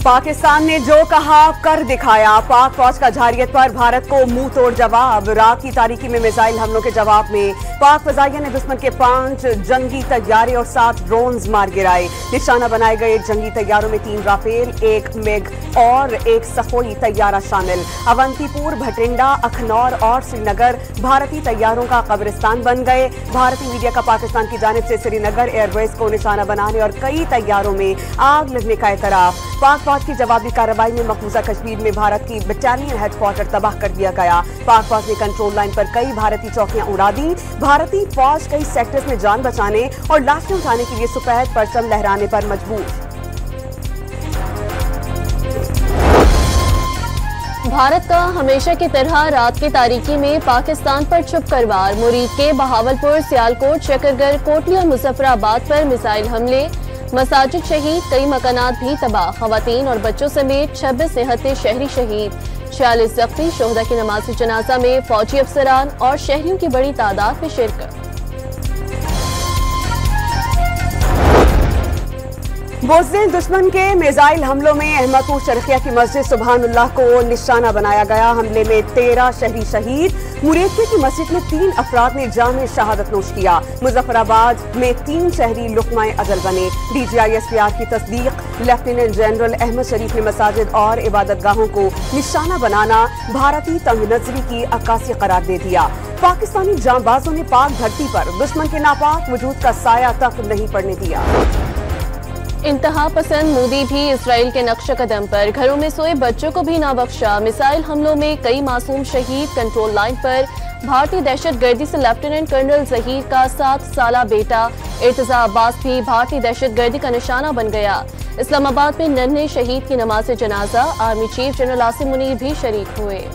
पाकिस्तान ने जो कहा कर दिखाया। पाक फौज का जारियत पर भारत को मुंह तोड़ जवाब। रात की तारीकी में मिसाइल हमलों के जवाब में पाक फजाइया ने दुश्मन के 5 जंगी तैयारे और 7 ड्रोन्स मार गिराए। निशाना बनाए गए जंगी तैयारों में 3 राफेल, 1 मिग और 1 सखोई तैयारा शामिल। अवंतीपुर, भटिंडा, अखनौर और श्रीनगर भारतीय तैयारों का कब्रिस्तान बन गए। भारतीय मीडिया का पाकिस्तान की जानिब से श्रीनगर एयरबेस को निशाना बनाने और कई तैयारों में आग लगने का एतराफ। पाक फौज की जवाबी कार्रवाई में मकबूजा कश्मीर में भारत की बटालियन हेडक्वार्टर तबाह कर दिया गया। पाक फौज ने कंट्रोल लाइन पर कई भारतीय चौकियां उड़ा दी। भारतीय फौज कई सेक्टर्स में जान बचाने और लाशें उठाने के लिए सफेद परचम लहराने पर मजबूर। भारत का हमेशा की तरह रात की तारीकी में पाकिस्तान पर छुपकर वार। मुरीद के बहावलपुर, सियालकोट, शकरगढ़, कोटली और मुजफ्फराबाद पर मिसाइल हमले। मसाजिद शहीद, कई मकानात भी तबाह। खवातीन और बच्चों समेत 26 निहत्ते शहरी शहीद, 46 जख्मी। शोहदा की नमाज़ जनाजा में फौजी अफसरान और शहरियों की बड़ी तादाद में शिरकत। बुज़दिल दुश्मन के मिसाइल हमलों में अहमदपुर शरकिया की मस्जिद सुबहानुल्लाह को निशाना बनाया गया। हमले में 13 शहरी शहीद। मुरेकिया की मस्जिद में 3 अफराद ने जाम शहादत नोश किया। मुजफ्फराबाद में 3 शहरी लुकमाए अजल बने। DGI-SPR की तस्दीक। लेफ्टिनेंट जनरल अहमद शरीफ ने मसाजिद और इबादतगाहों को निशाना बनाना भारतीय तंग नजरी की अक्कासी करार दे दिया। पाकिस्तानी जांबाजों ने पाक धरती पर दुश्मन के नापाक वजूद का साया तक नहीं पड़ने दिया। इंतहा पसंद मोदी भी इसराइल के नक्श कदम पर, घरों में सोए बच्चों को भी ना बख्शा। मिसाइल हमलों में कई मासूम शहीद। कंट्रोल लाइन पर भारतीय दहशतगर्दी से लेफ्टिनेंट कर्नल जहीर का 7 साला बेटा इर्तजा अब्बास भी भारतीय दहशतगर्दी का निशाना बन गया। इस्लामाबाद में नन्हे शहीद की नमाज जनाजा। Army chief general Asim Munir भी शरीक हुए।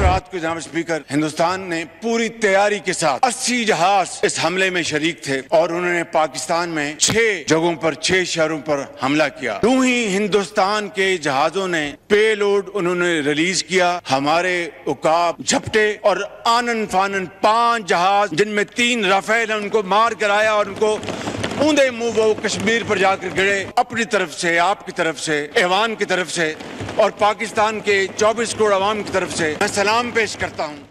रात को जनाब स्पीकर, हिंदुस्तान ने पूरी तैयारी के साथ 80 जहाज इस हमले में शरीक थे और उन्होंने पाकिस्तान में 6 जगहों पर 6 शहरों पर हमला किया। यूं ही हिंदुस्तान के जहाजों ने पेलोड उन्होंने रिलीज किया। हमारे उकाब, झपटे और आनन फानन 5 जहाज, जिनमें 3 राफेल, उनको मार कराया और उनको ऊंधे मुंह वो कश्मीर पर जाकर गिरे। अपनी तरफ से, आपकी तरफ से, ऐवान की तरफ से और पाकिस्तान के 24 करोड़ अवाम की तरफ से मैं सलाम पेश करता हूँ।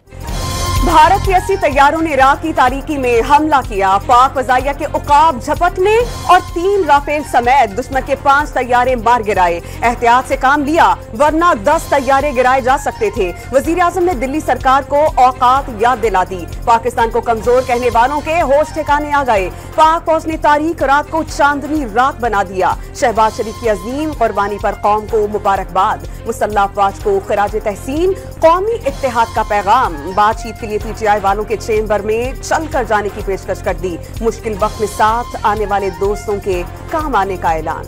भारत के 80 तैयारों ने रात की तारीकी में हमला किया। पाक फजाइया के उकाब झपटने और 3 राफेल समेत दुश्मन के 5 तैयारे मार गिराए। एहतियात से काम लिया वरना 10 तैयारे गिराए जा सकते थे। वजीर आजम ने दिल्ली सरकार को औकात याद दिला दी। पाकिस्तान को कमजोर कहने वालों के होश ठिकाने आ गए। पाक फौज ने तारीख रात को चांदनी रात बना दिया। शहबाज शरीफ की अजीम कुर्बानी पर कौम को मुबारकबाद। मुसल्लह अफवाज को खिराज तहसीन। कौमी इत्तेहाद का पैगाम। बातचीत के लिए PTI वालों के चेंबर में चलकर जाने की पेशकश कर दी। मुश्किल वक्त में साथ आने वाले दोस्तों के काम आने का ऐलान।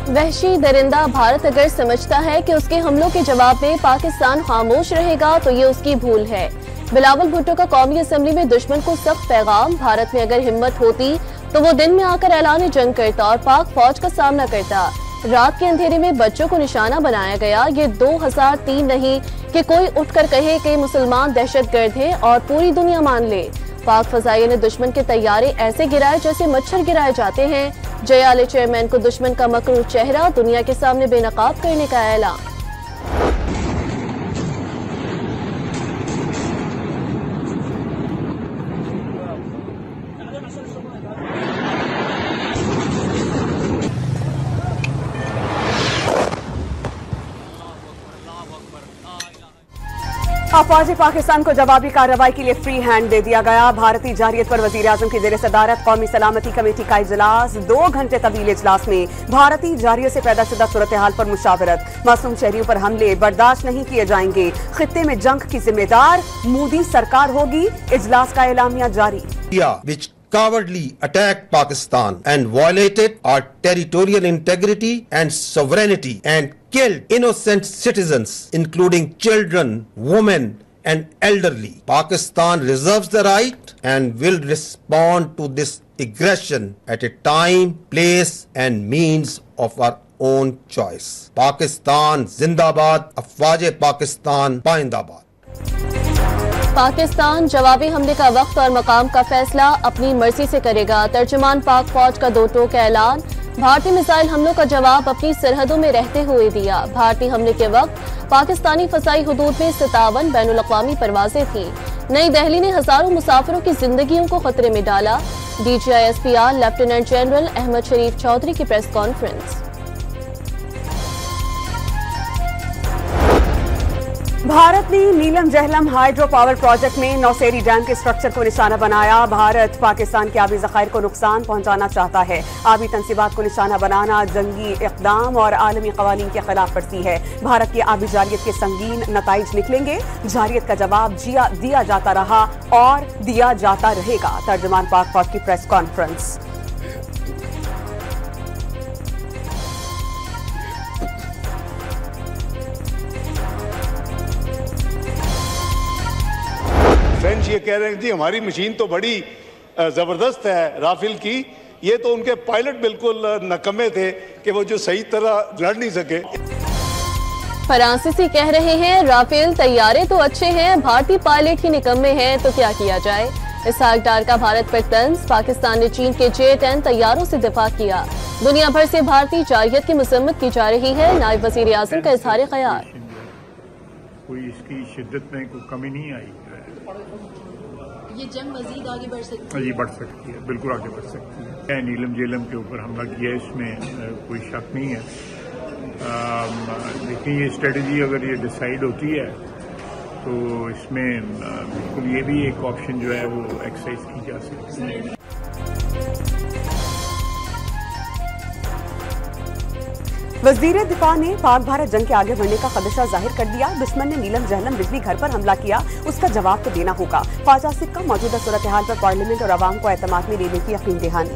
वहशी दरिंदा भारत अगर समझता है कि उसके हमलों के जवाब में पाकिस्तान खामोश रहेगा तो ये उसकी भूल है। बिलावल भुट्टो का कौमी असम्बली में दुश्मन को सख्त पैगाम। भारत में अगर हिम्मत होती तो वो दिन में आकर ऐलान जंग करता और पाक फौज का सामना करता। रात के अंधेरे में बच्चों को निशाना बनाया गया। ये 2003 नहीं कि कोई उठकर कहे कि मुसलमान दहशतगर्द हैं और पूरी दुनिया मान ले। पाक फजाइया ने दुश्मन के तैयारे ऐसे गिराए जैसे मच्छर गिराए जाते हैं। जयाले चेयरमैन को दुश्मन का मकरूह चेहरा दुनिया के सामने बेनकाब करने का ऐलान। अफवाज पाकिस्तान को जवाबी कार्रवाई के लिए फ्री हैंड दे दिया गया। भारतीय जारियत पर वजीर आजम की जेर सदारत कौमी सलामती कमेटी का इजलास। 2 घंटे तवील इजलास में भारतीय जारियत से पैदा शुदा सूरत हाल पर मुशावरत। मासूम शहरियों पर हमले बर्दाश्त नहीं किए जाएंगे। खित्ते में जंग की जिम्मेदार मोदी सरकार होगी। इजलास का एलामिया जारी। Cowardly attacked Pakistan and violated our territorial integrity and sovereignty and killed innocent citizens, including children, women and elderly. Pakistan reserves the right and will respond to this aggression at a time, place and means of our own choice. Pakistan Zindabad, Afwaje Pakistan Paindabad. Pakistan जवाबी हमले का वक्त और मकाम का फैसला अपनी मर्जी से करेगा। तर्जुमान पाक फौज का 2 टोक ऐलान। भारतीय मिसाइल हमलों का जवाब अपनी सरहदों में रहते हुए दिया। भारतीय हमले के वक्त पाकिस्तानी फसाई हुदूद में 57 बैनुल-अक़वामी परवाजें थी। नई दिल्ली ने हजारों मुसाफिरों की जिंदगियों को खतरे में डाला। DGI-SPR लेफ्टिनेंट जनरल अहमद शरीफ चौधरी की प्रेस कॉन्फ्रेंस। भारत ने नीलम जहलम हाइड्रो पावर प्रोजेक्ट में नौसेरी डैम के स्ट्रक्चर को निशाना बनाया। भारत पाकिस्तान के आबी ज़खायर को नुकसान पहुंचाना चाहता है। आबी तंसीबात को निशाना बनाना जंगी इक़दाम और आलमी क़वानीन के खिलाफ वर्जी है। भारत की आबी जारियत के संगीन नताइज निकलेंगे। जारियत का जवाब दिया जाता रहा और दिया जाता रहेगा। तर्जुमान पाक फौज की प्रेस कॉन्फ्रेंस। फ्रेंच ये कह रहे हैं जी हमारी मशीन तो बड़ी जबरदस्त है राफेल की, ये तो उनके पायलट बिल्कुल नकम्मे थे कि वो जो सही तरह लड़ नहीं सके। फ्रांसीसी कह रहे हैं राफेल तैयारे तो अच्छे हैं, भारतीय पायलट ही निकम्मे हैं, तो क्या किया जाए। इसहाक डार का भारत पर तंज। पाकिस्तान ने चीन के J-10 तैयारों से दिफा किया। दुनिया भर से भारतीय जारियत की मसम्मत की जा रही है। नायब वज़ीर आज़म का इज़हार ख्याल। कोई इसकी शिद्दत में कोई कमी नहीं आई। ये जंग मजीद आगे बढ़ सकती है। जी बढ़ सकती है, बिल्कुल आगे बढ़ सकती है। नीलम जेलम के ऊपर हमला किया, इसमें कोई शक नहीं है। लेकिन ये स्ट्रेटजी अगर ये डिसाइड होती है तो इसमें बिल्कुल ये भी एक ऑप्शन जो है वो एक्सरसाइज की जा सकती है। वज़ीर दिफा ने पाक भारत जंग के आगे बढ़ने का खदशा जाहिर कर दिया। दुश्मन ने नीलम जहलम बिजली घर पर हमला किया, उसका जवाब तो देना होगा। ख्वाजा सिक्का मौजूदा सूरत हाल पर पार्लियामेंट और आवाम को एतमाद में लेने की यकीन दहानी।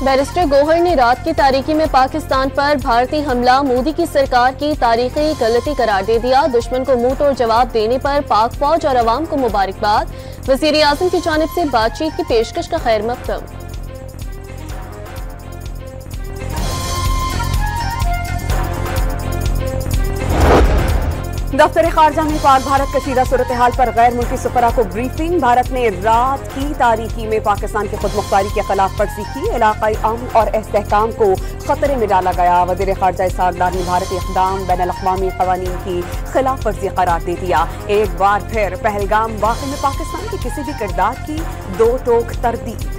बैरिस्टर गौहर ने रात की तारीकी में पाकिस्तान पर भारतीय हमला मोदी की सरकार की तारीखी गलती करार दे दिया। दुश्मन को मुंह तोड़ जवाब देने पर पाक फौज और अवाम को मुबारकबाद। वज़ीर आज़म की जानिब से बातचीत की पेशकश का खैर मकदम। दफ्तर खारजा में पाक भारत कशीदा सूरत हाल पर गैर मुल्की सफरा को ब्रीफिंग। भारत ने रात की तारीकी में पाकिस्तान की खुद मुख्तारी के खिलाफ वर्जी की। इलाकाई अमन और इस्तेहकाम को खतरे में डाला गया। वज़ीर खारजा इसहाक डार ने भारतीय इक़दाम बैनुल-अक़वामी क़वानीन की खिलाफ वर्जी करार दे दिया। एक बार फिर पहलगाम वाक़े में पाकिस्तान के किसी भी किरदार की 2 टोक तरदीद।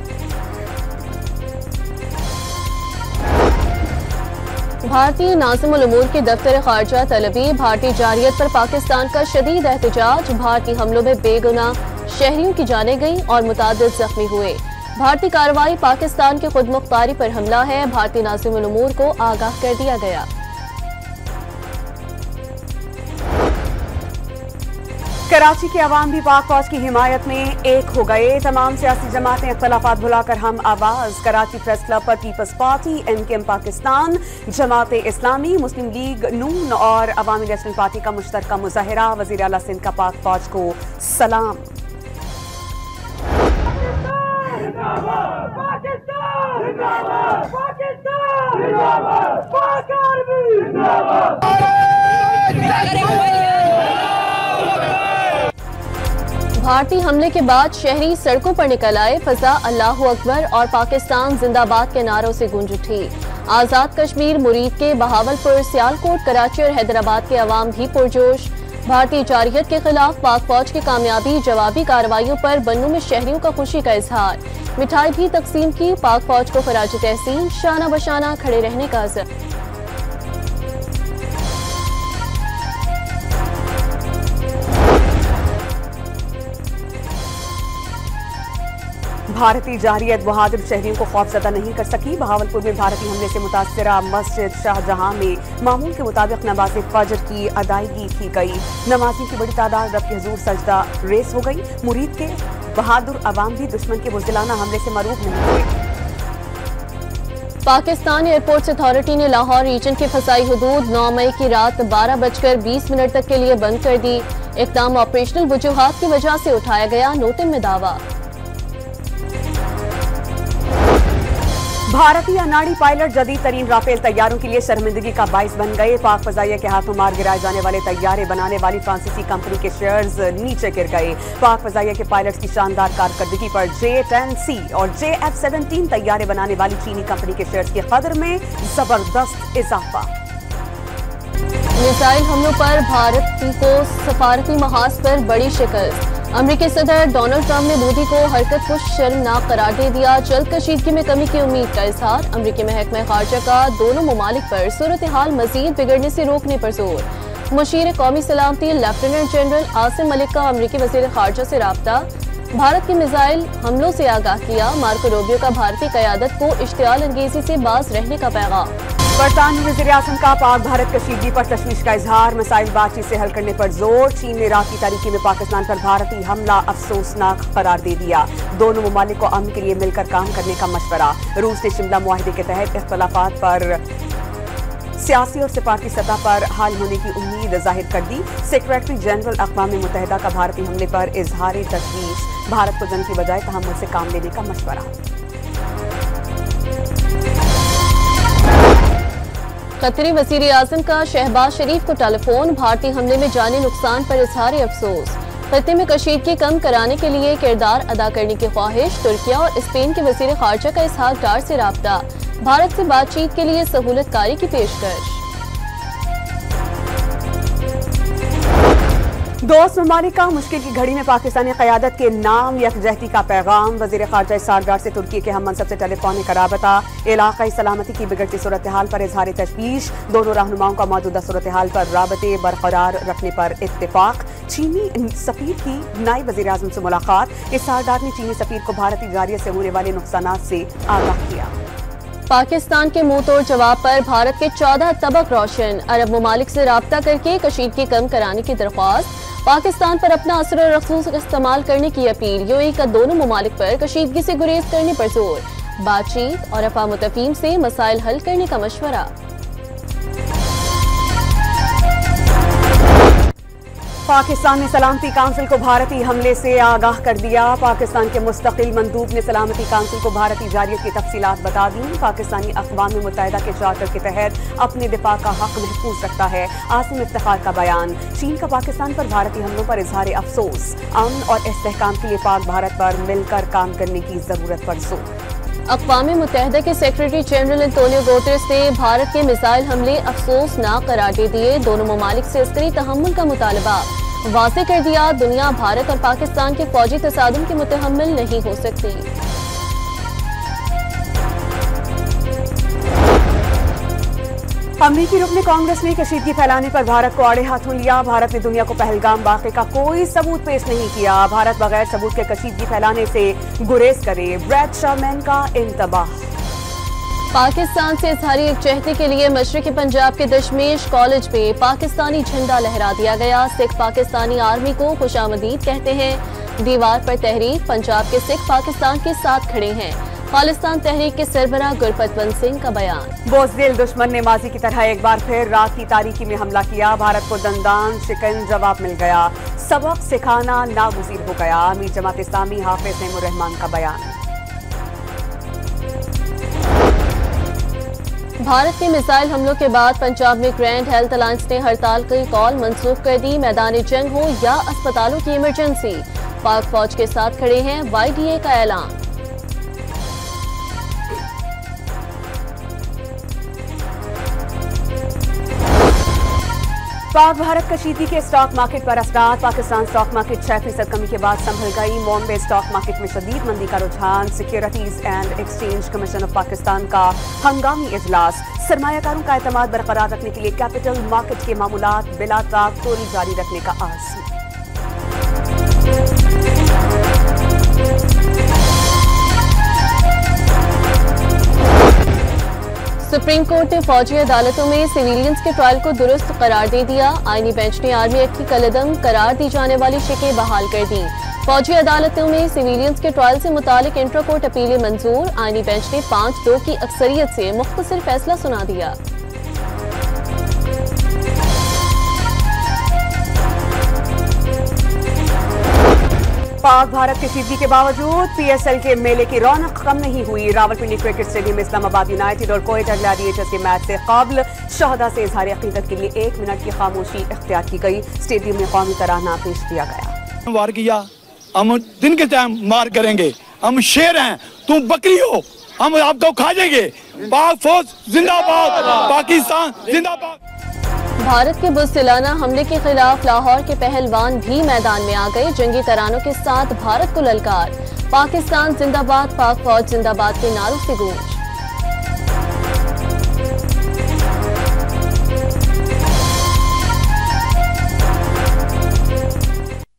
भारतीय नाज़िमुल उमूर के दफ्तर खारजा तलबी। भारतीय जारियत पर पाकिस्तान का शदीद एहतजाज। भारतीय हमलों में बेगुनाह शहरियों की जानें गईं और मुतादिद जख्मी हुए। भारतीय कार्रवाई पाकिस्तान की खुद मुख्तारी पर हमला है। भारतीय नाज़िमुल उमूर को आगाह कर दिया गया। कराची के अवाम भी पाक फौज की हिमायत में एक हो गए। तमाम सियासी जमातें इख्तलाफात भुलाकर हम आवाज। कराची प्रेस क्लब पर peoples party, MKM Pakistan, Jamaat Islami, मुस्लिम लीग नून और अवामी नेशनल पार्टी का मुश्तरका मुजाहिरा। वज़ीर आला सिंध का पाक फौज को सलाम। भारतीय हमले के बाद शहरी सड़कों पर निकल आए। फजा अल्लाहू अकबर और पाकिस्तान जिंदाबाद के नारों से गूंज उठी। आजाद कश्मीर मुरीद के बहावलपुर, सियालकोट, कराची और हैदराबाद के अवाम भी पुरजोश। भारतीय जारियत के खिलाफ पाक फौज की कामयाबी जवाबी कार्रवाइयों पर बन्नू में शहरियों का खुशी का इजहार। मिठाई भी तकसीम की। पाक फौज को खराज तहसीन। शाना बशाना खड़े रहने का अज़्म। भारतीय जारियत बहादुर शहरियों को खौफजदा नहीं कर सकी। बहावलपुर में भारतीय हमले से मुतासरा मस्जिद शाहजहां में मामूल के मुताबिक नमाज़ फजर की अदायगी की गई। नमाजियों की बड़ी तादाद रब के हुजूर सजदा रेस हो गई। मुरीद के बहादुर अवाम भी दुश्मन के बुज़दिलाना हमले से मरूब नहीं हुए। पाकिस्तान एयरपोर्ट्स अथॉरिटी ने लाहौर रीजन की फसाई हुदूद 9 मई की रात 12:20 तक के लिए बंद कर दी। इक़दाम ऑपरेशनल वजूहात की वजह से उठाया गया। नोटिस में दावा। भारतीय अनाड़ी पायलट जदीद तरीन राफेल तैयारों के लिए शर्मिंदगी का बाइस बन गए। पाक फजाइया के हाथों मार गिराए जाने वाले तैयारे बनाने वाली फ्रांसीसी कंपनी के शेयर्स नीचे गिर गए। पाक फजाइया के पायलट्स की शानदार कारकर्दगी पर J-10C और JF-17 तैयारे बनाने वाली चीनी कंपनी के शेयर्स की कदर में जबरदस्त इजाफा। मिसाइल हमलों पर भारत को सफारती महाज पर बड़ी शिकस्त। अमेरिकी सदर डोनाल्ड ट्रंप ने मोदी को हरकत को शर्मनाक करार दे दिया। जल्द कशीदगी में कमी की उम्मीद का इजहार। अमेरिकी महकमा खारजा का दोनों ममालिक पर सूरत हाल मजीद बिगड़ने से रोकने पर जोर। मुशीर कौमी सलामती लेफ्टिनेंट जनरल आसिम मलिक का अमेरिकी वजीर खारजा से राब्ता। भारत के मिसाइल हमलों से आगाह किया। मार्को रूबियो का भारतीय क़यादत को इश्तियाल अंगेजी से बाज रहने का पैगाम। बरतानवी वज़ीर-ए-आज़म का पाक भारत कशीदगी पर तशवीश का इजहार। मिसाइल बातचीत से हल करने पर जोर। चीन ने रात की तारीकी में पाकिस्तान पर भारतीय हमला अफसोसनाक करार दे दिया। दोनों ममालिक को अमन के लिए मिलकर काम करने का मशवरा। रूस ने शिमला मुआहदे के तहत इख्तलाफात पर सियासी और सिफारती सतह पर हल होने की उम्मीद जाहिर कर दी। सेक्रेटरी जनरल अक़वाम मुत्तहिदा का भारतीय हमले पर इजहार तशवीश। भारत को जंग की बजाय तहम्मुल से काम लेने का मशवरा। कतरी वज़ीर-ए-आज़म का शहबाज शरीफ को टेलीफोन। भारतीय हमले में जानी नुकसान पर इजहार अफसोस। खत्ते में कशीदगी कम कराने के लिए किरदार अदा करने की ख्वाहिश। तुर्किया और स्पेन के वज़ीर खारजा का इसहाक डार से राब्ता। भारत से बातचीत के लिए सहूलतकारी की पेशकश। दोस्त ममालिक का मुश्किल की घड़ी में पाकिस्तानी क़यादत के नाम यकजहती का पैगाम। वज़ीर खारजा इसहाक डार से तुर्की के हम मनसब से टेलीफोनिक राबता। इलाक़ाई सलामती की बिगड़ती सूरत हाल पर इजहार तशवीश। दोनों रहनुमाओं का मौजूदा सूरत हाल पर राबते बरकरार रखने पर इत्तेफाक। चीनी सफीर की नायब वज़ीर-ए-आज़म से मुलाकात। इसहाक डार ने चीनी सफीर को भारतीय जारियत से होने वाले नुकसानात से आगाह किया। पाकिस्तान के मुंह तोड़ जवाब पर भारत के 14 तबक रोशन। अरब ममालिक से राब्ता करके कशीदगी कम कराने की दरख्वास्त। पाकिस्तान पर अपना असर और रसूख इस्तेमाल करने की अपील। यूएई का दोनों ममालिक पर कशीदगी से गुरेज करने पर जोर। बातचीत और अफ़ाम तफ़हीम से मसाइल हल करने का मशवरा। पाकिस्तान ने सलामती काउंसिल को भारतीय हमले से आगाह कर दिया। पाकिस्तान के मुस्तकिल मंदूब ने सलामती काउंसिल को भारतीय जारियत की तफसीलात बता दी। पाकिस्तानी अक़वाम मुत्तहिदा के चार्टर के तहत अपने दिफा का हक महफूज रखता है। आसिम इफ्तिखार का बयान। चीन का पाकिस्तान पर भारतीय हमलों पर इजहार अफसोस। अमन और इस्तेहकाम के लिए पाक भारत पर मिलकर काम करने की जरूरत पर जोर। अक़वाम मुत्तहिदा के सेक्रेटरी जनरल एंटोनियो गुटेरेस ने भारत के मिसाइल हमले अफसोसनाक करार दे दिए। दोनों ममालिक से अस्करी तहम्मुल का मुतालबा वाज़ेह कर दिया। दुनिया भारत और पाकिस्तान के फौजी तसादुम के मुतहम्मिल नहीं हो सकती। अमरीकी रुकने कांग्रेस ने कशीदगी फैलाने पर भारत को आड़े हाथों लिया। भारत ने दुनिया को पहलगाम वाक़े का कोई सबूत पेश नहीं किया। भारत बगैर सबूत के कशीदगी फैलाने से गुरेज करे। ब्रैड शारमैन का इंतबाह। पाकिस्तान से इजहारी यकजहती के लिए मशरक़ी पंजाब के दशमेश कॉलेज में पाकिस्तानी झंडा लहरा दिया गया। सिख पाकिस्तानी आर्मी को खुशामदीद कहते हैं। दीवार पर तहरीक। पंजाब के सिख पाकिस्तान के साथ खड़े हैं। खालिस्तान तहरीक के सरबराह गुरपतवंत सिंह का बयान। बोज़दिल दुश्मन ने माजी की तरह एक बार फिर रात की तारीकी में हमला किया। भारत को दंदान शिकन जवाब मिल गया। सबक सिखाना नागुज़ीर हो गया। अमीर जमात इस्लामी हाफिज नईमुर रहमान का बयान। भारत के मिसाइल हमलों के बाद पंजाब में ग्रैंड हेल्थ अलायंस ने हड़ताल की कॉल मंसूख कर दी। मैदान जंग हो या अस्पतालों की इमरजेंसी, पाक फौज के साथ खड़े हैं। YDA का ऐलान। पाक भारत कशीदगी के स्टॉक मार्केट पर असरात। पाकिस्तान स्टॉक मार्केट 6% कमी के बाद संभल गई। बॉम्बे स्टॉक मार्केट में शदीद मंदी का रुझान। Securities and exchange commission of Pakistan का हंगामी इजलास। सरमायाकारों का एतमाद बरकरार रखने के लिए कैपिटल मार्केट के मामूलात बिला ताअख्तुर जारी रखने का आज़म। सुप्रीम कोर्ट ने फौजी अदालतों में सिविलियंस के ट्रायल को दुरुस्त करार दे दिया। आईनी बेंच ने आर्मी एक्ट की कलअदम करार दी जाने वाली शिकें बहाल कर दी। फौजी अदालतों में सिविलियंस के ट्रायल से मुतालिक इंट्रा कोर्ट अपीलें मंजूर। आईनी बेंच ने 5-2 की अक्सरियत से मुख्तसर फैसला सुना दिया। पाक भारत कशीदगी के बावजूद पीएसएल के मेले की रौनक कम नहीं हुई। रावलपिंडी क्रिकेट स्टेडियम में इस्लामाबाद यूनाइटेड और कोयटा ग्लैडिएटर्स के मैच से कबल शहदा से इजहार अकीदत के लिए 1 मिनट की खामोशी इख्तियार की गई। स्टेडियम में कौमी तराना पेश किया गया। वार किया, हम दिन के टाइम मार करेंगे, हम शेर हैं, तुम बकरी हो, हम आपको खा जाएंगे। पाक फौज जिंदाबाद, पाकिस्तान जिंदाबाद। भारत के बुज़दिलाना हमले के खिलाफ लाहौर के पहलवान भी मैदान में आ गए। जंगी तरानों के साथ भारत को ललकार, पाकिस्तान जिंदाबाद, पाक फौज जिंदाबाद के नारों से गूंज।